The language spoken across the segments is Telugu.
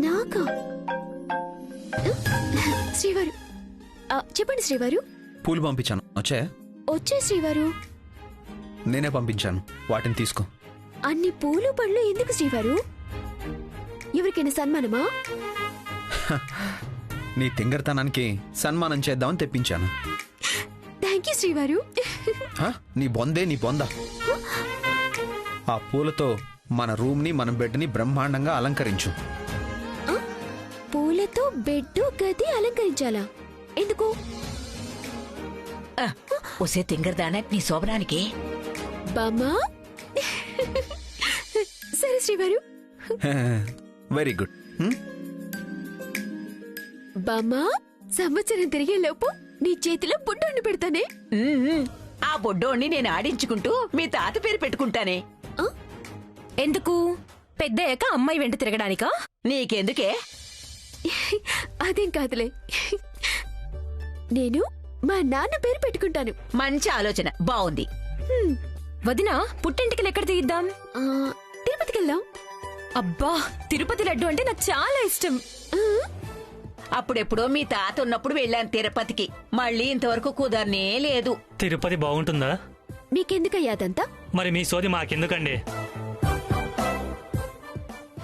నాకా? శ్రీవారు చెప్పండి శ్రీవారు. పూలు పంపించాను, వచ్చాయా? వచ్చే శ్రీవారు. నేనే పంపించాను, వాటిని తీసుకో. అన్ని పూలు పళ్ళు ఎందుకు శ్రీవారు? ఎవరికైనా సన్మానమా? నీ తింగరతనానికి సన్మానం చేద్దామని తెప్పించాను. థ్యాంక్ యూ శ్రీవారు. నీ బొందే నీ బొంద. ఆ పూలతో మన రూమ్ ని మన బెడ్ ని బ్రహ్మాండంగా అలంకరించు. పూలతో బెడ్ గది అలంకరించాలా? ఎందుకు? ఒసే తింగరదానా, నీ శోభనానికి బామ్మా. సరే శ్రీవారు. Very good. బామ్మా, సంవత్సరం తిరిగే లోపు నీ చేతిలో బొడ్డోని పెడతానే. ఆ బొడ్డోణ్ణి నేను ఆడించుకుంటూ మీ తాత పేరు పెట్టుకుంటానే. ఎందుకు? పెద్దయ్యాక అమ్మాయి వెంట తిరగడానికా? నీకెందుకే? అదేం కాదులే, నేను మా నాన్న పేరు పెట్టుకుంటాను. మంచి ఆలోచన, బావుంది. వదినా, పుట్టింటికి ఎక్కడ తీద్దాం? తిరుపతికి వెళ్దాం. అబ్బా, తిరుపతి లడ్డు అంటే నాకు చాలా ఇష్టం. అప్పుడెప్పుడో మీ తాత ఉన్నప్పుడు వెళ్ళాను తిరుపతికి, మళ్ళీ ఇంతవరకు కుదరనే లేదు. తిరుపతి బాగుంటుందా? మీకెందుకయ్యా అదంతా? మరి మీ సోది మాకెందుకండి?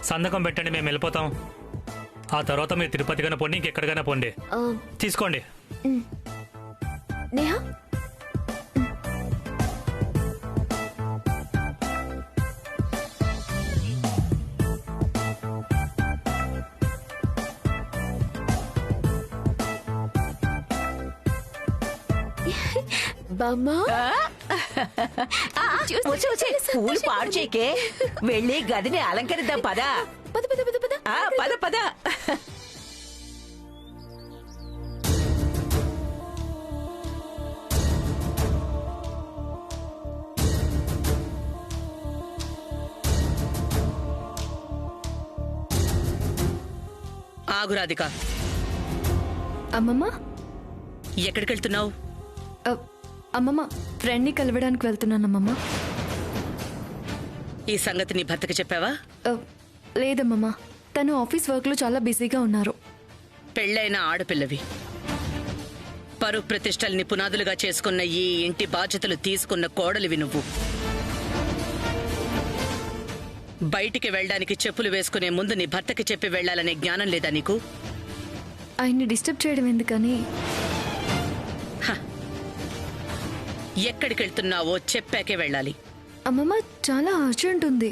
సంతకం పెట్టండి, మేము వెళ్ళిపోతాం. ఆ తర్వాత మీరు తిరుపతికైనా పోండి, ఇంకెక్కడికైనా పోండి. తీసుకోండి. నేహా, బామ్మా, పూలు పాడు చేకే, వెళ్ళి గదిని అలంకరిద్దాం. పదా పద పద పద పద. పద పద. ఆగు రాధిక. అమ్మమ్మ, ఎక్కడికి వెళ్తున్నావు? అమ్మమ్మ, ఫ్రెండ్ని కలవడానికి వెళ్తున్నానమ్మమ్మ. ఈ సంగతి నీ భర్తకి చెప్పావా? లేదమ్మమ్మ, తను ఆఫీస్ వర్క్ లో చాలా బిజీగా ఉన్నారు. పెళ్ళైన ఆడపిల్లవి, పరు ప్రతిష్టల్ని పునాదులుగా చేసుకున్న ఈ ఇంటి బాధ్యతలు తీసుకున్న కోడలివి నువ్వు. బయటికి వెళ్ళడానికి చెప్పులు వేసుకునే ముందు నీ భర్తకి చెప్పి వెళ్లాలనే జ్ఞానం లేదా నీకు? ఆయన్ని డిస్టర్బ్ చేయడం ఎందుకని. ఎక్కడికి వెళ్తున్నావో చెప్పాకే వెళ్ళాలి. అమ్మమ్మ, చాలా అర్జెంట్ ఉంది.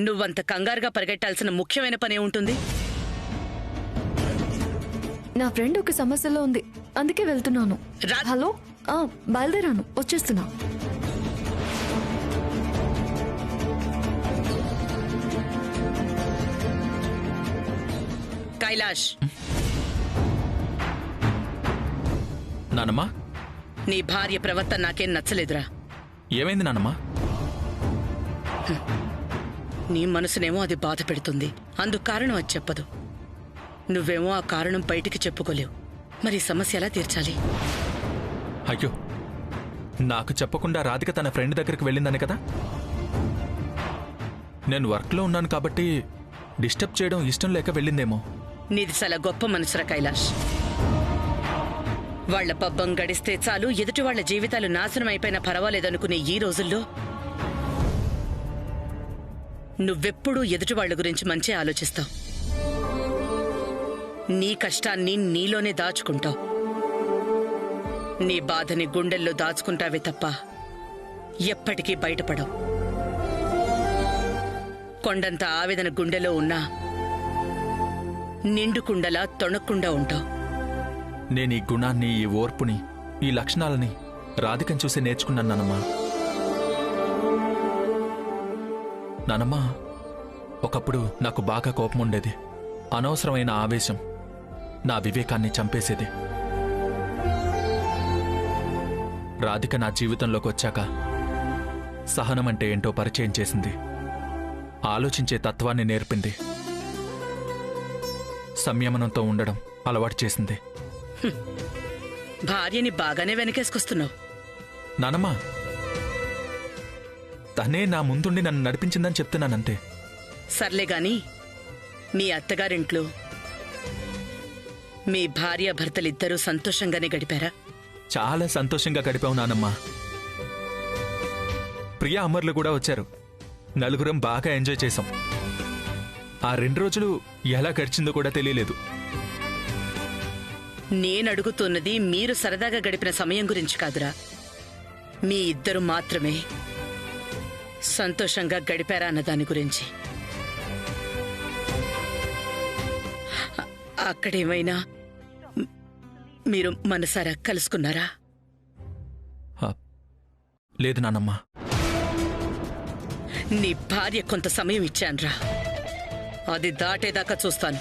నువ్వంత కంగారుగా పరిగెట్టాల్సిన ముఖ్యమైన పనే ఉంటుంది. నా ఫ్రెండ్ ఒక సమస్యలో ఉంది, అందుకే వెళ్తున్నాను. హలో, బయలుదేరాను, వచ్చేస్తున్నా. కైలాష్, నానమ్మా, నీ భార్య ప్రవర్తన నాకేం నచ్చలేదురా. ఏమైంది నానమ్మా? నీ మనసునేమో అది బాధ పెడుతుంది, అందుకు కారణం అది చెప్పదు. నువ్వేమో ఆ కారణం బయటికి చెప్పుకోలేవు. మరి సమస్య ఎలా తీర్చాలి? అయ్యో, నాకు చెప్పకుండా రాధిక తన ఫ్రెండ్ దగ్గరికి వెళ్ళిందని కదా. నేను వర్క్లో ఉన్నాను కాబట్టి డిస్టర్బ్ చేయడం ఇష్టం లేక వెళ్ళిందేమో. నీది చాలా గొప్ప మనసురా కైలాష్. వాళ్ల పబ్బం గడిస్తే చాలు, ఎదుటి వాళ్ల జీవితాలు నాశనం అయిపోయినా పర్వాలేదనుకునే ఈ రోజుల్లో నువ్వెప్పుడూ ఎదుటి వాళ్ల గురించి మంచి ఆలోచిస్తావు. నీ కష్టాన్ని నీలోనే దాచుకుంటావు. నీ బాధని గుండెల్లో దాచుకుంటావే తప్ప ఎప్పటికీ బయటపడవు. కొండంత ఆవేదన గుండెలో ఉన్నా నిండుకుండలా తొణక్కుండా ఉంటావు. నేను ఈ గుణాన్ని, ఈ ఓర్పుని, ఈ లక్షణాలని రాధికను చూసి నేర్చుకున్నాను నానమ్మా. నానమ్మా, ఒకప్పుడు నాకు బాగా కోపం ఉండేది. అనవసరమైన ఆవేశం నా వివేకాన్ని చంపేసేది. రాధిక నా జీవితంలోకి వచ్చాక సహనం అంటే ఏంటో పరిచయం చేసింది. ఆలోచించే తత్వాన్ని నేర్పింది. సంయమనంతో ఉండడం అలవాటు చేసింది. భార్యని బాగానే వెనకేసుకొస్తున్నావు. నానమ్మా, తనే నా ముందుండి నన్ను నడిపించిందని చెప్తున్నానంతే. సర్లే గాని మీ అత్తగారింట్లో మీ భార్యాభర్తలిద్దరూ సంతోషంగానే గడిపారా? చాలా సంతోషంగా గడిపావు నానమ్మా. ప్రియా అమర్లు కూడా వచ్చారు. నలుగురం బాగా ఎంజాయ్ చేశాం. ఆ 2 రోజులు ఎలా గడిచిందో కూడా తెలియలేదు. నేనడుగుతున్నది మీరు సరదాగా గడిపిన సమయం గురించి కాదురా, మీ ఇద్దరు మాత్రమే సంతోషంగా గడిపారా అన్న దాని గురించి. అక్కడేమైనా మీరు మనసారా కలుసుకున్నారా? ఆ, లేదు నానమ్మా. నీ భార్య కొంత సమయం ఇచ్చాన్రా, అది దాటేదాకా చూస్తాను.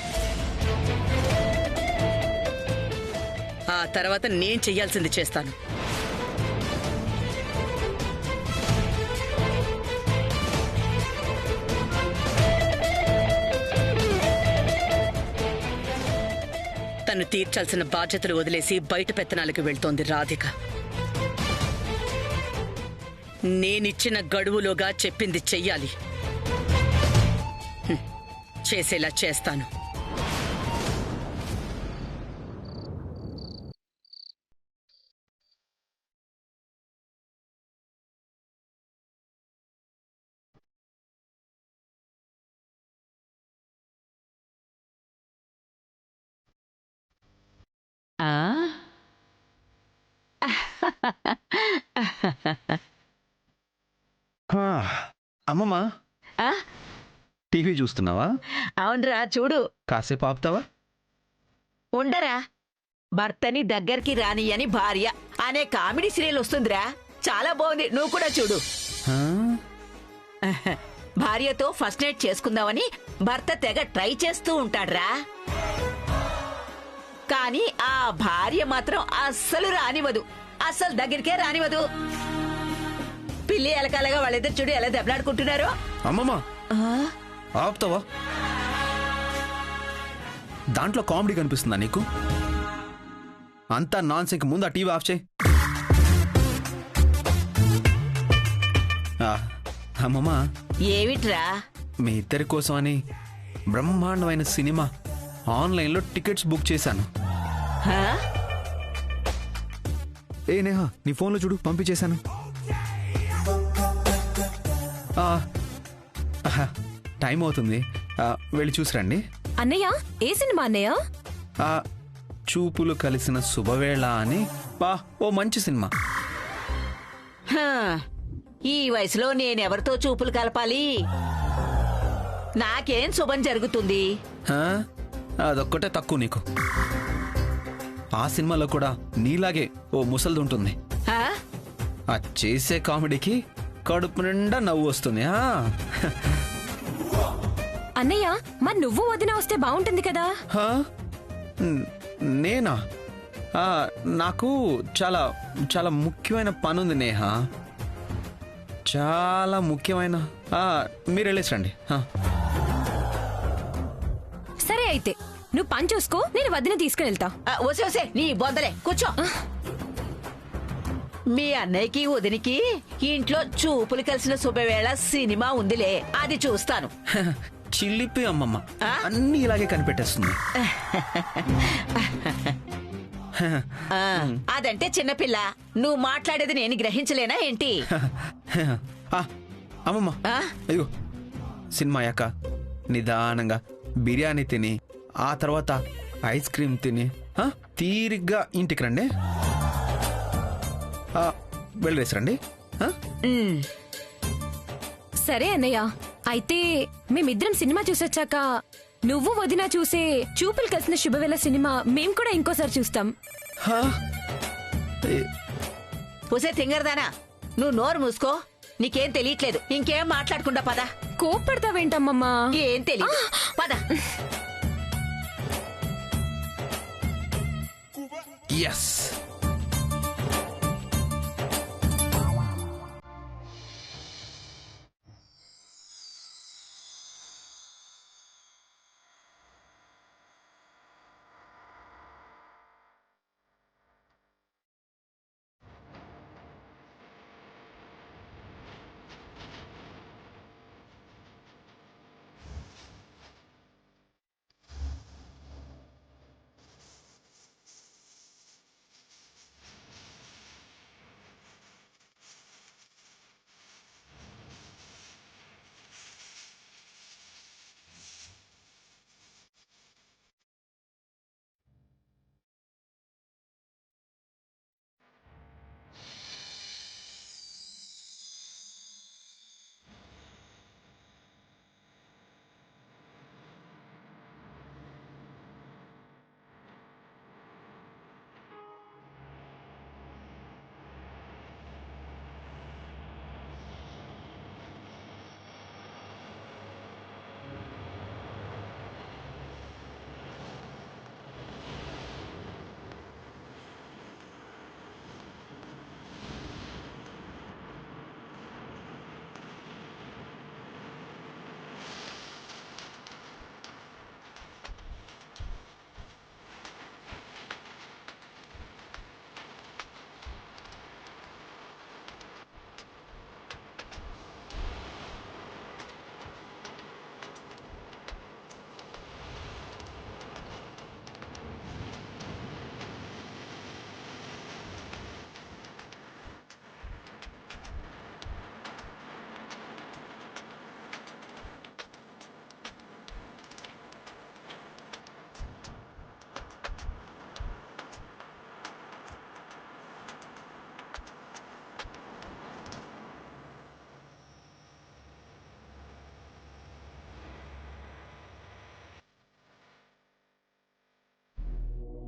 ఆ తర్వాత నేను చెయ్యాల్సింది చేస్తాను. తను తీర్చాల్సిన బాధ్యతలు వదిలేసి బయట పెత్తనాలకు వెళ్తోంది రాధిక. నేనిచ్చిన గడువులోగా చెప్పింది చెయ్యాలి. చేసేలా చేస్తాను. అమ్మమ్మ, టీవీ చూస్తున్నావా? అవునరా, చూడు. కాసేపు ఆపుతావా? ఉండరా, భర్తని దగ్గరికి రానియని భార్య అనే కామెడీ సీరియల్ వస్తుందిరా, చాలా బాగుంది. నువ్వు కూడా చూడు. ఆ? భార్యతో ఫస్ట్ నైట్ చేసుకుందామని భర్త తెగ ట్రై చేస్తూ ఉంటాడ్రా. కానీ ఆ భార్య మాత్రం అస్సలు రానివ్వదు, అస్సలు దగ్గరికే రానివ్వదు. పిల్లి ఎలకాలగా వాళ్ళిద్దరు చూడు ఎలా దెబ్బలాడుకుంటున్నారో. అమ్మమ్మ, ఆపుతావా? దాంట్లో కామెడీ కనిపిస్తుందా నీకు? అంతా నాన్ సింక్. ముందు ఆ టీవీ ఆఫ్ చేయి. అమ్మమ్మ, ఏమిట్రా? మీ ఇద్దరి కోసం అని బ్రహ్మాండమైన సినిమా ఆన్లైన్లో టికెట్స్ బుక్ చేశాను. హా? ఏ నేహా, నీ ఫోన్లో చూడు, పంపించేశాను. టైం అవుతుంది, వెళ్ళి చూసిరండి. అన్నయ్య, ఏ సినిమా అన్నయ్య? చూపులు కలిసిన శుభవేళ అని ఓ మంచి సినిమా. హా, ఈ వయసులో నేనెవరితో చూపులు కలపాలి? నాకేం శుభం జరుగుతుంది? అదొక్కటే తక్కువ నీకు. ఆ సినిమాలో కూడా నీలాగే ఓ ముసలిది ఉంటుంది. హా? ఆ చేసే కామెడీకి కడుపు నిండా నవ్వు వస్తుంది. అన్నయ్య, మరి నువ్వు వదిన వస్తే బాగుంటుంది కదా? నేనా? నాకు చాలా చాలా ముఖ్యమైన పని ఉంది నేహా, చాలా ముఖ్యమైన. మీరు వెళ్ళేసండి. సరే అయితే నువ్వు పని చూసుకో, నేను వదిన తీసుకుని వెళ్తా. వసే నీ బొందలే, కూర్చో. మీ అన్నయ్యకి వదినికి ఇంట్లో చూపులు కలిసిన శుభవేళ సినిమా ఉందిలే, అది చూస్తాను. చిల్లిపి అమ్మమ్మ అన్ని ఇలాగే కనిపెట్టేస్తుంది. అదంటే చిన్నపిల్ల, నువ్వు మాట్లాడేది నేను గ్రహించలేనా ఏంటి? అమ్మమ్మ, అయ్యో, సినిమా అయ్యాక నిదానంగా బిర్యానీ తిని ఆ తర్వాత ఐస్ క్రీమ్ తిని తీరిగ్గా ఇంటికి రండి. వెళ్ళేసరండి. సరే అన్నయ్య, అయితే మేమిద్దరం సినిమా చూసొచ్చాక నువ్వు వదిన చూసే చూపులు కలిసిన శుభవేళ సినిమా మేం కూడా ఇంకోసారి చూస్తాం. పుసే తింగరదానా, నువ్వు నోరు మూసుకో. నీకేం తెలియట్లేదు. ఇంకేం మాట్లాడకుండా పద. కోప్పడతావేంటమ్మమ్మా? ఏం తెలియదు, పద. ఎస్.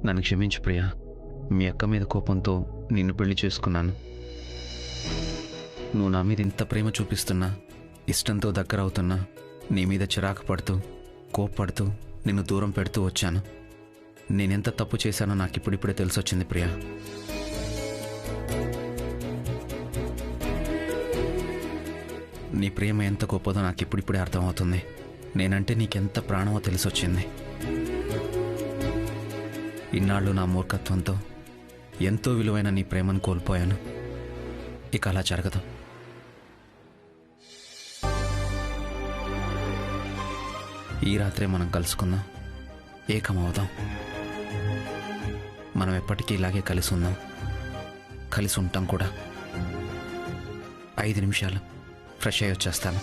నన్ను క్షమించు ప్రియా. మీ అక్క మీద కోపంతో నిన్ను పెళ్లి చేసుకున్నాను. నువ్వు నా మీద ఇంత ప్రేమ చూపిస్తున్నా, ఇష్టంతో దగ్గర అవుతున్నా, నీ మీద చిరాకు పడుతూ కోప్పడుతూ నిన్ను దూరం పెడుతూ వచ్చాను. నేనెంత తప్పు చేశానో నాకు ఇప్పుడిప్పుడే తెలిసొచ్చింది ప్రియా. నీ ప్రేమ ఎంత గొప్పదో నాకు ఇప్పుడిప్పుడే అర్థమవుతుంది. నేనంటే నీకెంత ప్రాణమో తెలిసొచ్చింది. ఇన్నాళ్ళు నా మూర్ఖత్వంతో ఎంతో విలువైన నీ ప్రేమను కోల్పోయాను. ఇక అలా జరగదు. ఈ రాత్రే మనం కలుసుకుందాం, ఏకమవుదాం. మనం ఎప్పటికీ ఇలాగే కలిసి ఉందాం, కలిసి ఉంటాం కూడా. 5 నిమిషాలు ఫ్రెష్ అయ్యి వచ్చేస్తాను.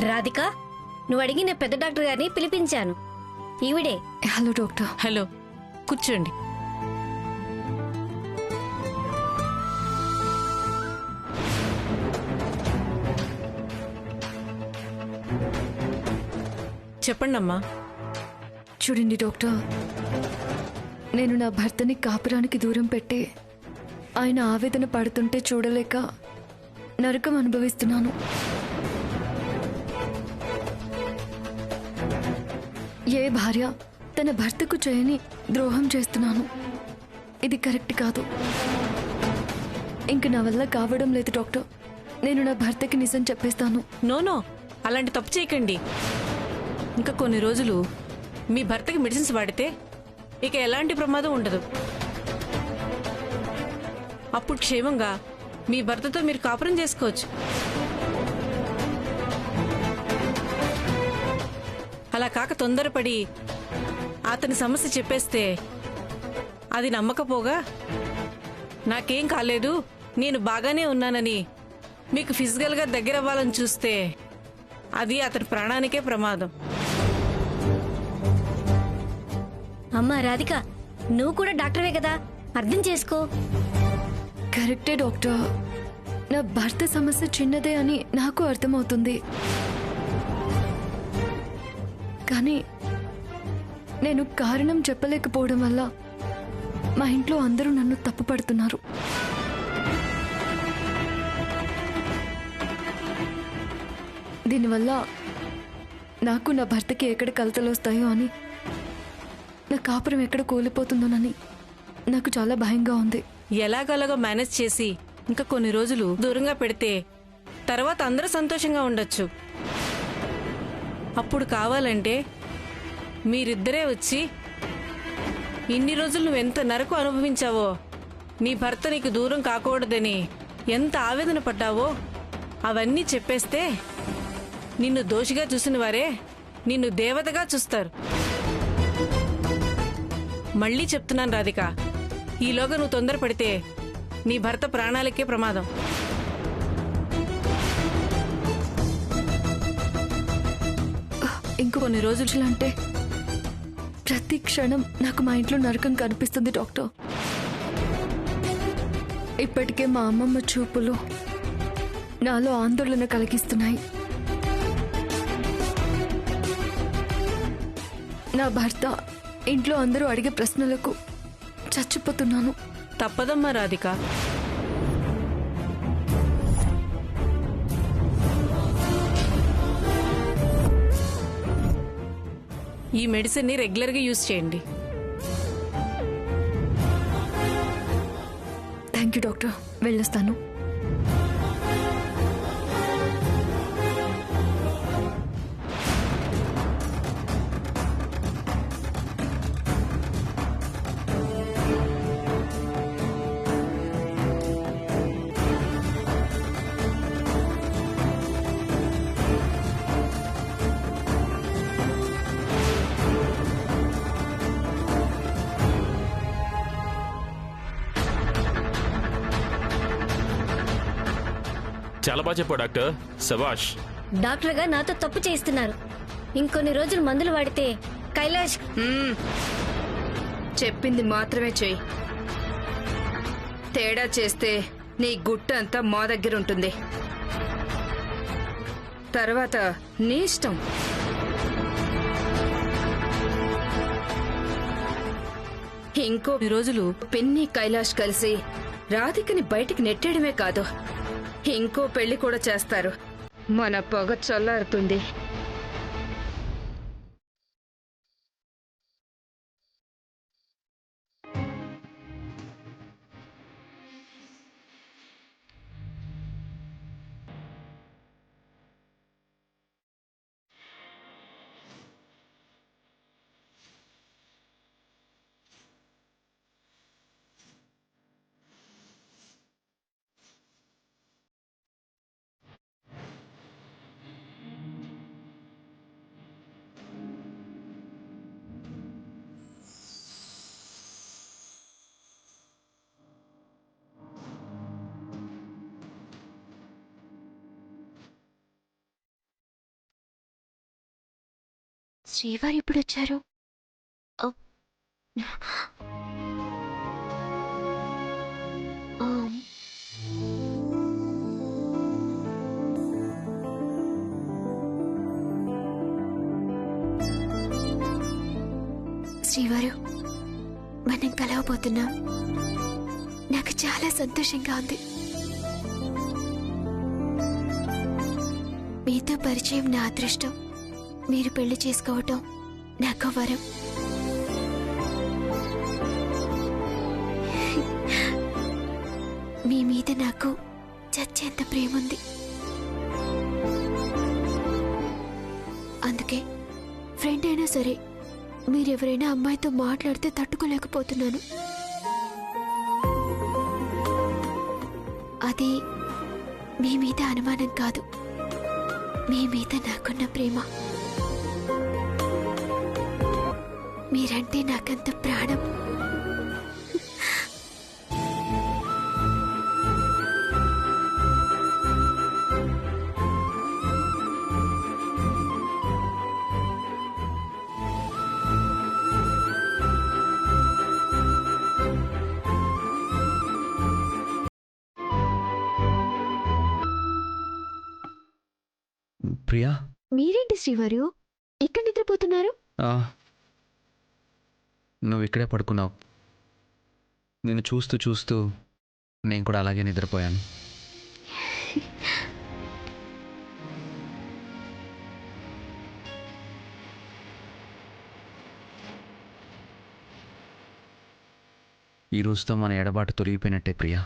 రాధిక, నువ్వు అడిగిన పెద్ద డాక్టర్ గారిని పిలిపించాను. ఈవిడే. Hello doctor. హలో, కూర్చోండి. చెప్పండమ్మా. చూడండి డాక్టర్, నేను నా భర్తని కాపురానికి దూరం పెట్టి ఆయన ఆవేదన పడుతుంటే చూడలేక నరకం అనుభవిస్తున్నాను. ఏ భార్య తన భర్తకు చేయని ద్రోహం చేస్తున్నాను. ఇది కరెక్ట్ కాదు. ఇంక నా వల్ల కావడం లేదు డాక్టర్. నేను నా భర్తకి నిజం చెప్పేస్తాను. నో, అలాంటి తప్పు చేయకండి. ఇంకా కొన్ని రోజులు మీ భర్తకి మెడిసిన్స్ వాడితే ఇక ఎలాంటి ప్రమాదం ఉండదు. అప్పుడు క్షేమంగా మీ భర్తతో మీరు కాపురం చేసుకోవచ్చు. అలా కాక తొందరపడి అతని సమస్య చెప్పేస్తే అది నమ్మకపోగా నాకేం కాలేదు, నేను బాగానే ఉన్నానని మీకు ఫిజికల్గా దగ్గర అవ్వాలని చూస్తే అది అతని ప్రాణానికే ప్రమాదం. అమ్మా రాధిక, నువ్వు కూడా డాక్టర్వే కదా, అర్థం చేసుకో. కరెక్టే డాక్టర్. నా భర్త సమస్య చిన్నదే అని నాకు అర్థమవుతుంది. కానీ నేను కారణం చెప్పలేకపోవడం వల్ల మా ఇంట్లో అందరూ నన్ను తప్పుపడుతున్నారు. దీనివల్ల నాకు నా భర్తకి ఎక్కడ కలతలు వస్తాయో అని, నా కాపురం ఎక్కడ కూలిపోతుందోనని నాకు చాలా భయంగా ఉంది. ఎలాగలాగో మేనేజ్ చేసి ఇంకా కొన్ని రోజులు దూరంగా పెడితే తర్వాత అందరూ సంతోషంగా ఉండొచ్చు. అప్పుడు కావాలంటే మీరిద్దరే వచ్చి ఇన్ని రోజులు నువ్వెంత నరకు అనుభవించావో, నీ భర్త నీకు దూరం కాకూడదని ఎంత ఆవేదన పడ్డావో అవన్నీ చెప్పేస్తే నిన్ను దోషిగా చూసిన వారే నిన్ను దేవతగా చూస్తారు. మళ్ళీ చెప్తున్నాను రాధిక, ఈలోగా నువ్వు తొందరపడితే నీ భర్త ప్రాణాలకే ప్రమాదం. ఇంకొన్ని రోజులంటే ప్రతి క్షణం నాకు మా ఇంట్లో నరకం కనిపిస్తుంది డాక్టర్. ఇప్పటికే మా అమ్మమ్మ చూపులు నాలో ఆందోళన కలిగిస్తున్నాయి. నా భర్త ఇంట్లో అందరూ అడిగే ప్రశ్నలకు చచ్చిపోతున్నాను. తప్పదమ్మా రాధిక. ఈ మెడిసిన్ని రెగ్యులర్గా యూజ్ చేయండి. Thank you doctor. వెళ్ళొస్తాను. చాలా బాగా చెప్పావు డాక్టర్. శభాష్. డాక్టర్గా నాతో తప్పు చేయిస్తున్నారు. ఇంకొన్ని రోజులు మందులు వాడితే కైలాష్ చెప్పింది మాత్రమే చెయ్యి. తేడా చేస్తే నీ గుట్ట అంతా మా దగ్గర ఉంటుంది. తర్వాత నీ ఇష్టం. ఇంకో రోజులు పిన్ని కైలాష్ కలిసి రాధికని బయటికి నెట్టేయడమే కాదు, ఇంకో పెళ్లి కూడా చేస్తారు. మన పొగ చల్లారుతుంది. శ్రీవారు ఇప్పుడు వచ్చారు. శ్రీవారు, మనం కలవబోతున్నాం. నాకు చాలా సంతోషంగా ఉంది. మీతో పరిచయం నా అదృష్టం. మీరు పెళ్లి చేసుకోవటం నాకు వరం. మీ మీద నాకు చచ్చేంత ప్రేమ ఉంది. అందుకే ఫ్రెండ్ అయినా సరే మీరెవరైనా అమ్మాయితో మాట్లాడితే తట్టుకోలేకపోతున్నాను. అది మీ మీద అనుమానం కాదు, మీ మీద నాకున్న ప్రేమ. మీరంటే నాకంత ప్రాణం. ప్రియా, మీరేంటి శ్రీవారు ఇక్కడ నిద్రపోతున్నారు? నువ్వు ఇక్కడే పడుకున్నావు. నేను చూస్తూ చూస్తూ నేను కూడా అలాగే నిద్రపోయాను. ఈ రోజుతో మన ఎడబాటు తొలగిపోయినట్టే ప్రియా.